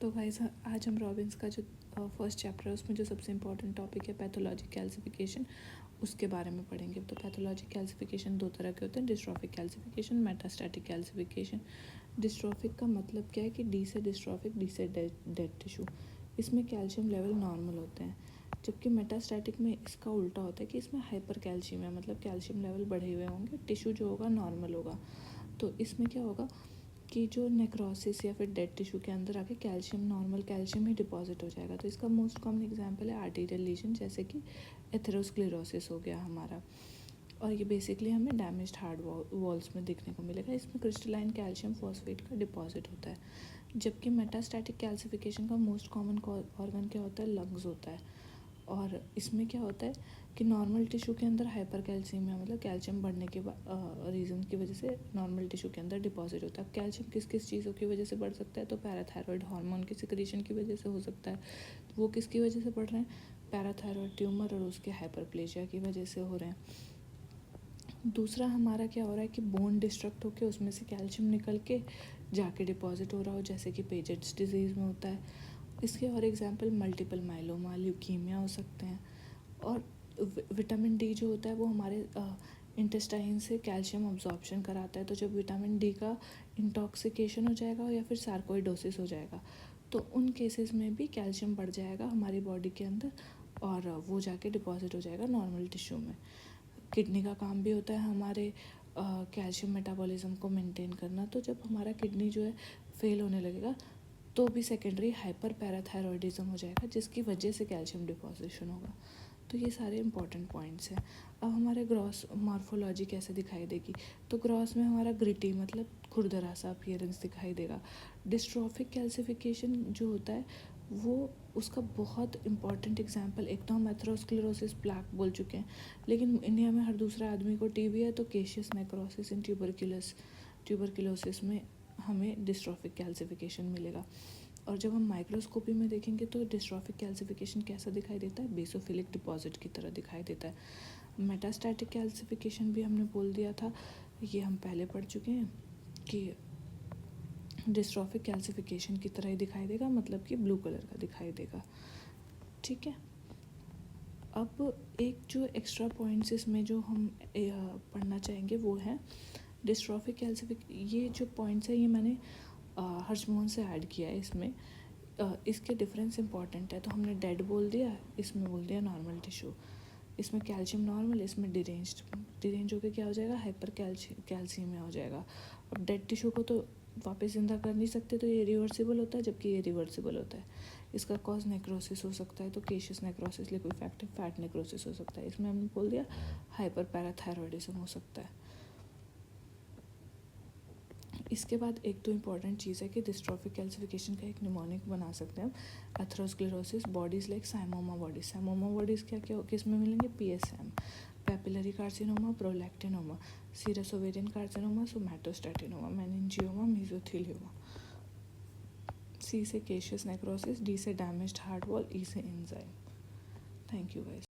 तो गाइस आज हम रॉबिन्स का जो फर्स्ट चैप्टर है उसमें जो सबसे इम्पोर्टेंट टॉपिक है पैथोलॉजी कैल्सिफिकेशन उसके बारे में पढ़ेंगे। तो पैथोलॉजी कैल्सिफिकेशन दो तरह के होते हैं, dystrophic calcification, metastatic calcification. Dystrophic का मतलब क्या है कि डी से डिस्ट्रॉफिक, डी से डेड टिश्यू, इसमें कैल्शियम लेवल नॉर्मल होते हैं। जबकि मेटास्टैटिक में इसका उल्टा होता है कि इसमें हाइपर कैल्शियम है, मतलब कैल्शियम लेवल बढ़े हुए होंगे, टिश्यू जो होगा नॉर्मल होगा। तो इसमें क्या होगा कि जो नेक्रोसिस या फिर डेड टिश्यू के अंदर आके कैल्शियम, नॉर्मल कैल्शियम ही डिपॉजिट हो जाएगा। तो इसका मोस्ट कॉमन एग्जांपल है आर्टीरियल लीजन, जैसे कि एथेरोस्क्लेरोसिस हो गया हमारा, और ये बेसिकली हमें डैमेज्ड हार्ट वॉल्स में देखने को मिलेगा। इसमें क्रिस्टलाइन कैल्शियम फॉस्फेट का डिपॉजिट होता है। जबकि मेटास्टैटिक कैल्सिफिकेशन का मोस्ट कॉमन ऑर्गन क्या होता है, लंग्स होता है। और इसमें क्या होता है कि नॉर्मल टिश्यू के अंदर हाइपर कैल्शियम है, मतलब कैल्शियम बढ़ने के रीज़न की वजह से नॉर्मल टिश्यू के अंदर डिपॉजिट होता है। कैल्शियम किस किस चीज़ों की वजह से बढ़ सकता है, तो पैराथायरॉयड हार्मोन की सिक्रीशन की वजह से हो सकता है। वो किसकी वजह से बढ़ रहे हैं, पैराथायरॉयड ट्यूमर और उसके हाइपरप्लेजिया की वजह से हो रहे हैं। दूसरा हमारा क्या हो रहा है कि बोन डिस्ट्रक्ट होकर उसमें से कैल्शियम निकल के जाके डिपॉजिट हो रहा हो, जैसे कि पेजेट्स डिजीज़ में होता है। इसके और एग्जांपल मल्टीपल माइलोमा, ल्यूकीमिया हो सकते हैं। और विटामिन डी जो होता है वो हमारे इंटेस्टाइन से कैल्शियम अब्जॉर्प्शन कराता है। तो जब विटामिन डी का इंटॉक्सिकेशन हो जाएगा या फिर सार्कोइडोसिस हो जाएगा तो उन केसेस में भी कैल्शियम बढ़ जाएगा हमारी बॉडी के अंदर और वो जाके डिपॉजिट हो जाएगा नॉर्मल टिश्यू में। किडनी का काम भी होता है हमारे कैल्शियम मेटाबॉलिज्म को मेंटेन करना। तो जब हमारा किडनी जो है फेल होने लगेगा तो भी सेकेंडरी हाइपर पैराथायरॉयडिज्म हो जाएगा, जिसकी वजह से कैल्शियम डिपॉजिशन होगा। तो ये सारे इंपॉर्टेंट पॉइंट्स हैं। अब हमारे ग्रॉस मॉर्फोलॉजी कैसे दिखाई देगी, तो ग्रॉस में हमारा ग्रिटी मतलब खुरदरा सा अपीयरेंस दिखाई देगा। डिस्ट्रॉफिक कैल्सिफिकेशन जो होता है वो उसका बहुत इंपॉर्टेंट एग्जांपल, एक तो हम एथेरोस्क्लेरोसिस प्लैक बोल चुके हैं, लेकिन इंडिया में हर दूसरा आदमी को टीबी है, तो केशियस नेक्रोसिस इन ट्यूबरक्लोसिस में हमें डिस्ट्रॉफिक कैल्सिफिकेशन मिलेगा। और जब हम माइक्रोस्कोपी में देखेंगे तो डिस्ट्रॉफिक कैल्सिफिकेशन कैसा दिखाई देता है, बेसोफिलिक डिपॉजिट की तरह दिखाई देता है। मेटास्टैटिक कैल्सिफिकेशन भी हमने बोल दिया था, ये हम पहले पढ़ चुके हैं कि डिस्ट्रॉफिक कैल्सिफिकेशन की तरह ही दिखाई देगा, मतलब कि ब्लू कलर का दिखाई देगा। ठीक है, अब एक जो एक्स्ट्रा पॉइंट्स इसमें जो हम पढ़ना चाहेंगे वो है डिस्ट्रॉफिक ये जो पॉइंट्स है ये मैंने हर्षमोहन से ऐड किया है इसमें। इसके डिफरेंस इंपॉर्टेंट है। तो हमने डेड बोल दिया, इसमें बोल दिया नॉर्मल टिश्यू। इसमें कैल्शियम नॉर्मल, इसमें डिरेंज होकर क्या हो जाएगा, हाइपर कैल्शियमिया हो जाएगा। अब डेड टिश्यू को तो वापस जिंदा कर नहीं सकते, तो ये रिवर्सिबल होता है, जबकि ये रिवर्सिबल होता है। इसका कॉज नेक्रोसिस हो सकता है, तो caseous necrosis, liquefactive fat necrosis हो सकता है। इसमें हमने बोल दिया हाइपर पैराथायरॉयडिज्म हो सकता है। इसके बाद एक तो इम्पॉर्टेंट चीज़ है कि डिस्ट्रॉफिक कैल्सिफिकेशन का एक निमोनिक बना सकते हैं हम, atherosclerosis bodies like psammoma bodies. Psammoma bodies क्या क्या किस में मिलेंगे, PSM, papillary carcinoma, prolactinoma, serous ovarian carcinoma, somatostatinoma, meningioma, mesothelioma. C से केशियस नेक्रोसिस, डी से डैमेज्ड हार्ट वॉल, ई से एंजाइम। Thank you guys.